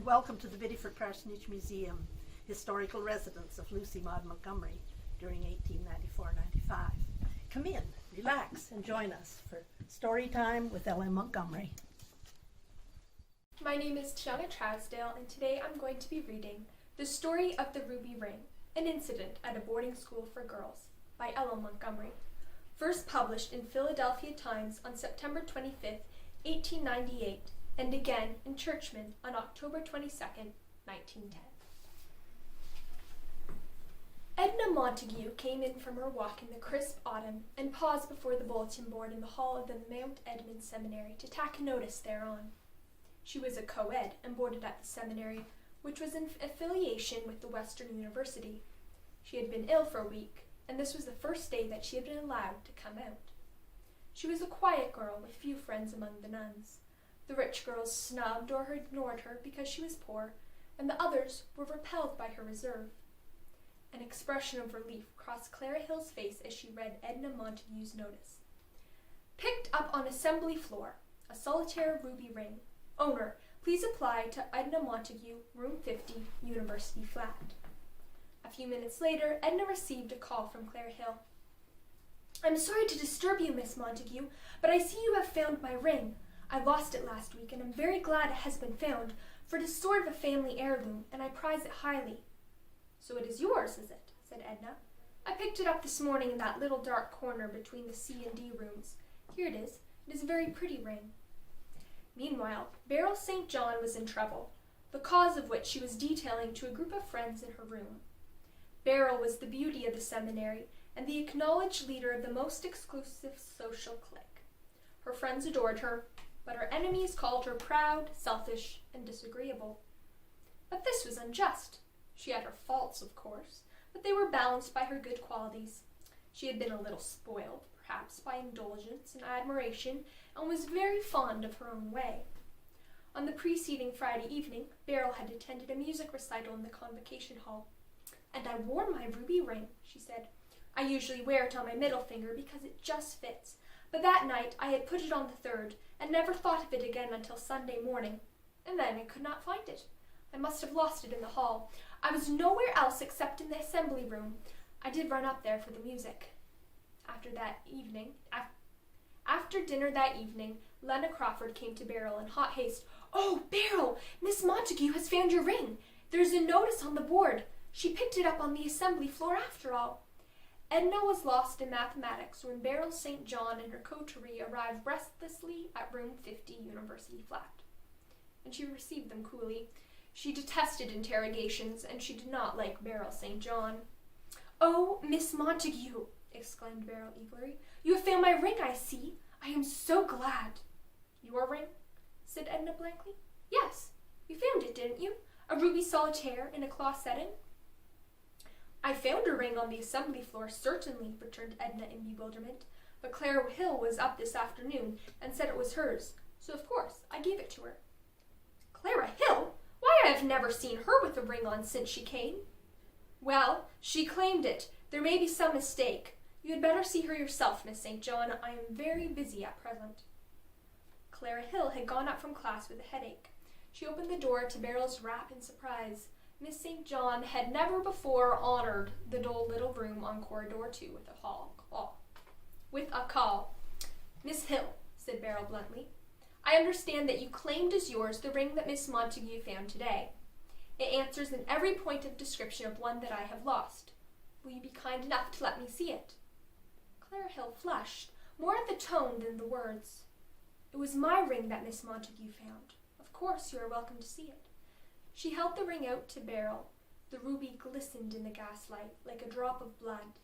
welcome to the Biddeford Parsonage Museum, historical residence of Lucy Maud Montgomery during 1894-95. Come in, relax, and join us for Storytime with LM Montgomery. My name is Tiana Trowsdale, and today I'm going to be reading The Story of the Ruby Ring, an Incident at a Boarding School for Girls by LM Montgomery, first published in Philadelphia Times on September 25th, 1898, and again in Churchman on October 22nd, 1910. Edna Montague came in from her walk in the crisp autumn and paused before the bulletin board in the hall of the Mount Edmund Seminary to tack a notice thereon. She was a co-ed and boarded at the seminary, which was in affiliation with the Western University. She had been ill for a week, and this was the first day that she had been allowed to come out. She was a quiet girl with few friends among the nuns. The rich girls snubbed or ignored her because she was poor, and the others were repelled by her reserve. An expression of relief crossed Clara Hill's face as she read Edna Montague's notice. Picked up on assembly floor, a solitaire ruby ring. Owner, please apply to Edna Montague, room 50, University Flat. A few minutes later, Edna received a call from Clara Hill. I'm sorry to disturb you, Miss Montague, but I see you have found my ring. I lost it last week, and I'm very glad it has been found, for it is sort of a family heirloom, and I prize it highly. So it is yours, is it? Said Edna. I picked it up this morning in that little dark corner between the C and D rooms. Here it is. It is a very pretty ring. Meanwhile, Beryl St. John was in trouble, the cause of which she was detailing to a group of friends in her room. Beryl was the beauty of the seminary and the acknowledged leader of the most exclusive social clique. Her friends adored her, but her enemies called her proud, selfish, and disagreeable. But this was unjust. She had her faults, of course, but they were balanced by her good qualities. She had been a little spoiled, perhaps, by indulgence and admiration, and was very fond of her own way. On the preceding Friday evening, Beryl had attended a music recital in the Convocation Hall. And I wore my ruby ring, she said. I usually wear it on my middle finger because it just fits, but that night I had put it on the third, and never thought of it again until Sunday morning, and then I could not find it. I must have lost it in the hall. I was nowhere else except in the assembly room. I did run up there for the music. After dinner that evening, Lena Crawford came to Beryl in hot haste. Oh, Beryl, Miss Montague has found your ring. There's a notice on the board. She picked it up on the assembly floor after all. Edna was lost in mathematics when Beryl St. John and her coterie arrived breathlessly at room 50, University Flat. And she received them coolly. She detested interrogations, and she did not like Beryl St. John. Oh, Miss Montague, exclaimed Beryl eagerly. You have found my ring, I see. I am so glad. Your ring? Said Edna blankly. Yes, you found it, didn't you? A ruby solitaire in a cloth setting? I found a ring on the assembly floor, certainly, returned Edna in bewilderment. But Clara Hill was up this afternoon and said it was hers, so of course I gave it to her. Clara Hill? Why, I have never seen her with a ring on since she came. Well, she claimed it. There may be some mistake. You had better see her yourself, Miss St. John. I am very busy at present. Clara Hill had gone up from class with a headache. She opened the door to Beryl's rap in surprise. Miss St. John had never before honored the dull little room on corridor 2 with a call. Miss Hill, said Beryl bluntly, I understand that you claimed as yours the ring that Miss Montague found today. It answers in every point of description of one that I have lost. Will you be kind enough to let me see it? Clara Hill flushed, more at the tone than the words. It was my ring that Miss Montague found. Of course you are welcome to see it. She held the ring out to Beryl. The ruby glistened in the gaslight like a drop of blood.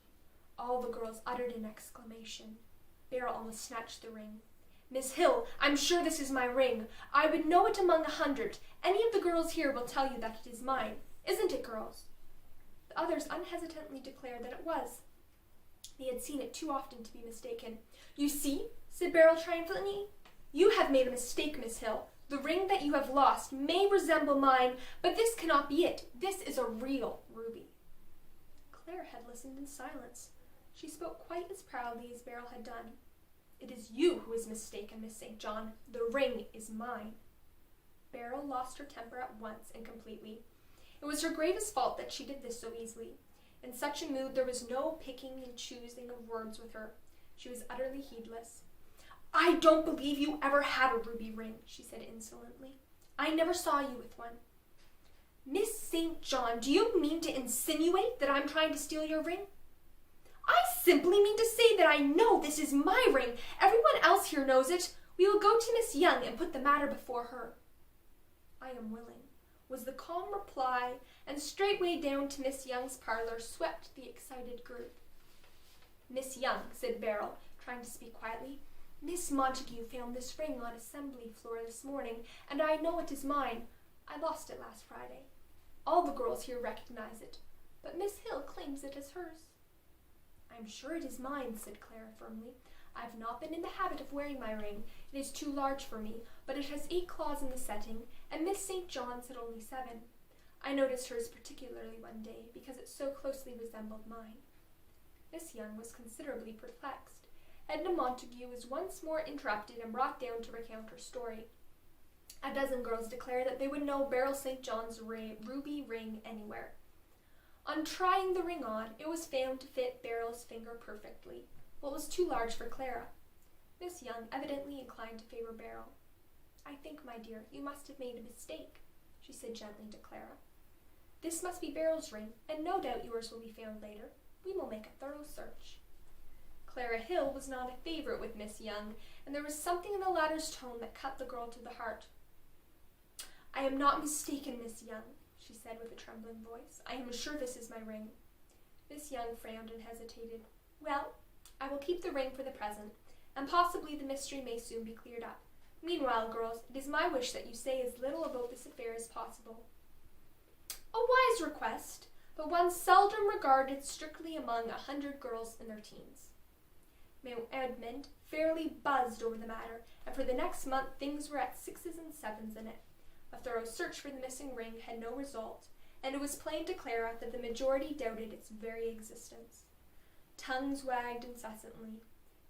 All the girls uttered an exclamation. Beryl almost snatched the ring. Miss Hill, I'm sure this is my ring. I would know it among 100. Any of the girls here will tell you that it is mine. Isn't it, girls? The others unhesitatingly declared that it was. They had seen it too often to be mistaken. You see, said Beryl triumphantly, you have made a mistake, Miss Hill. The ring that you have lost may resemble mine, but this cannot be it. This is a real ruby. Clara had listened in silence. She spoke quite as proudly as Beryl had done. It is you who is mistaken, Miss St. John. The ring is mine. Beryl lost her temper at once and completely. It was her greatest fault that she did this so easily. In such a mood there was no picking and choosing of words with her. She was utterly heedless. "I don't believe you ever had a ruby ring," she said insolently. "I never saw you with one." "Miss St. John, do you mean to insinuate that I'm trying to steal your ring?" "I simply mean to say that I know this is my ring. Everyone else here knows it. We will go to Miss Young and put the matter before her." "I am willing," was the calm reply, and straightway down to Miss Young's parlor swept the excited group. "Miss Young," said Beryl, trying to speak quietly, "Miss Montague found this ring on assembly floor this morning, and I know it is mine. I lost it last Friday. All the girls here recognize it, but Miss Hill claims it as hers." "I am sure it is mine," said Clara firmly. "I have not been in the habit of wearing my ring. It is too large for me, but it has 8 claws in the setting, and Miss St. John's had only 7. I noticed hers particularly one day, because it so closely resembled mine." Miss Young was considerably perplexed. Edna Montague was once more interrupted and brought down to recount her story. A dozen girls declared that they would know Beryl St. John's ruby ring anywhere. On trying the ring on, it was found to fit Beryl's finger perfectly. What was too large for Clara? Miss Young evidently inclined to favor Beryl. "I think, my dear, you must have made a mistake," she said gently to Clara. "This must be Beryl's ring, and no doubt yours will be found later. We will make a thorough search." Clara Hill was not a favorite with Miss Young, and there was something in the latter's tone that cut the girl to the heart. "I am not mistaken, Miss Young," she said with a trembling voice. "I am sure this is my ring." Miss Young frowned and hesitated. "Well, I will keep the ring for the present, and possibly the mystery may soon be cleared up. Meanwhile, girls, it is my wish that you say as little about this affair as possible." A wise request, but one seldom regarded strictly among 100 girls in their teens. Mount Edmund fairly buzzed over the matter, and for the next month things were at 6s and 7s in it. A thorough search for the missing ring had no result, and it was plain to Clara that the majority doubted its very existence. Tongues wagged incessantly.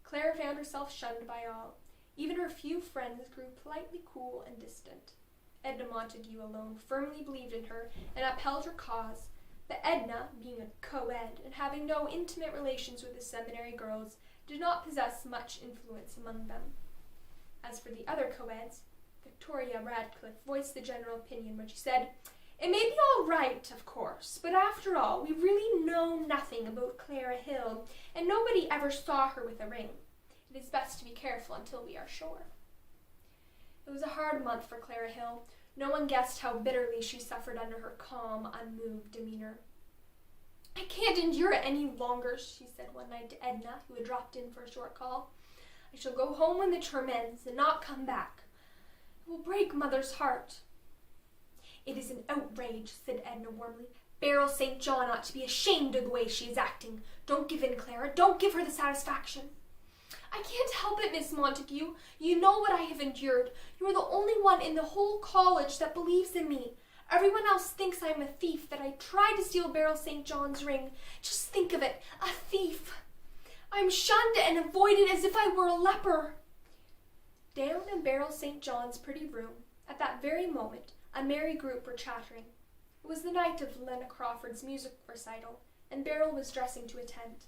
Clara found herself shunned by all. Even her few friends grew politely cool and distant. Edna Montague alone firmly believed in her and upheld her cause, but Edna, being a co-ed and having no intimate relations with the seminary girls, did not possess much influence among them. As for the other co-eds, Victoria Radcliffe voiced the general opinion when she said, "It may be all right, of course, but after all, we really know nothing about Clara Hill, and nobody ever saw her with a ring. It is best to be careful until we are sure." It was a hard month for Clara Hill. No one guessed how bitterly she suffered under her calm, unmoved demeanor. "I can't endure it any longer," she said one night to Edna, who had dropped in for a short call. "I shall go home when the term ends and not come back. It will break Mother's heart." "It is an outrage," said Edna warmly. "Beryl St. John ought to be ashamed of the way she is acting. Don't give in, Clara. Don't give her the satisfaction." "I can't help it, Miss Montague. You know what I have endured. You are the only one in the whole college that believes in me. Everyone else thinks I am a thief, that I tried to steal Beryl St. John's ring. Just think of it, a thief. I am shunned and avoided as if I were a leper." Down in Beryl St. John's pretty room, at that very moment, a merry group were chattering. It was the night of Lena Crawford's music recital, and Beryl was dressing to attend.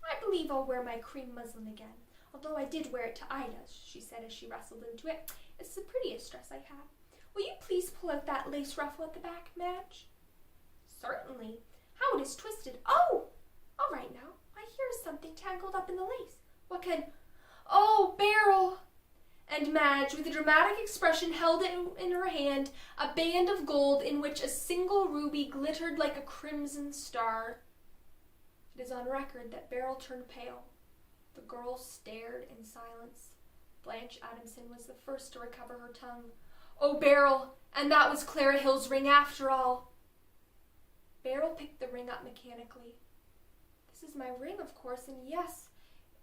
"I believe I'll wear my cream muslin again, although I did wear it to Ida's," she said as she rustled into it. "It's the prettiest dress I have. Will you please pull out that lace ruffle at the back, Madge?" "Certainly. How it is twisted. Oh! All right now. I hear something tangled up in the lace. What can... Oh, Beryl!" And Madge, with a dramatic expression, held in her hand a band of gold in which a single ruby glittered like a crimson star. It is on record that Beryl turned pale. The girls stared in silence. Blanche Adamson was the first to recover her tongue. "Oh, Beryl, and that was Clara Hill's ring after all." Beryl picked the ring up mechanically. "This is my ring, of course, and yes,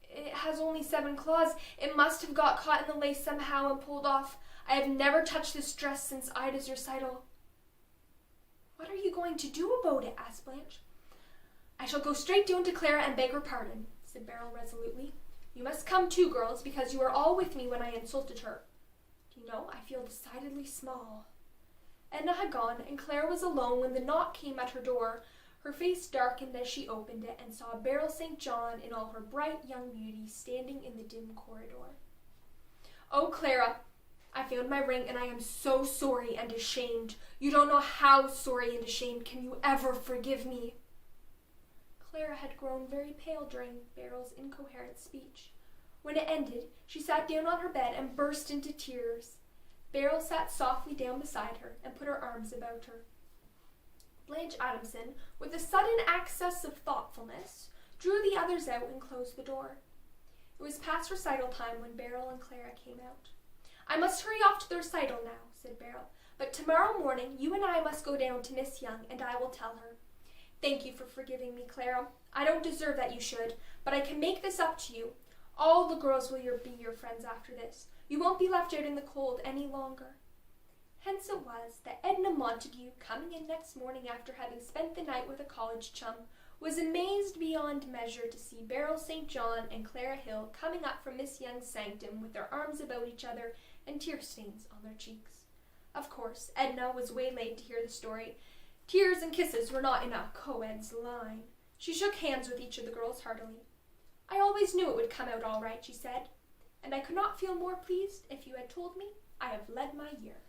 it has only 7 claws. It must have got caught in the lace somehow and pulled off. I have never touched this dress since Ida's recital." "What are you going to do about it?" asked Blanche. "I shall go straight down to Clara and beg her pardon," said Beryl resolutely. "You must come too, girls, because you were all with me when I insulted her. Do you No, I feel decidedly small." Edna had gone, and Clara was alone when the knock came at her door. Her face darkened as she opened it and saw Beryl St. John in all her bright young beauty standing in the dim corridor. "Oh, Clara, I found my ring, and I am so sorry and ashamed. You don't know how sorry and ashamed. Can you ever forgive me?" Clara had grown very pale during Beryl's incoherent speech. When it ended, she sat down on her bed and burst into tears. Beryl sat softly down beside her and put her arms about her. Blanche Adamson, with a sudden access of thoughtfulness, drew the others out and closed the door. It was past recital time when Beryl and Clara came out. "I must hurry off to the recital now," said Beryl, "but tomorrow morning you and I must go down to Miss Young, and I will tell her. Thank you for forgiving me, Clara. I don't deserve that you should, but I can make this up to you. All the girls will be your friends after this. You won't be left out in the cold any longer." Hence it was that Edna Montague, coming in next morning after having spent the night with a college chum, was amazed beyond measure to see Beryl St. John and Clara Hill coming up from Miss Young's sanctum with their arms about each other and tear stains on their cheeks. Of course, Edna was waylaid to hear the story. Tears and kisses were not in a co-ed's line. She shook hands with each of the girls heartily. "I always knew it would come out all right," she said, "and I could not feel more pleased if you had told me I have led my year."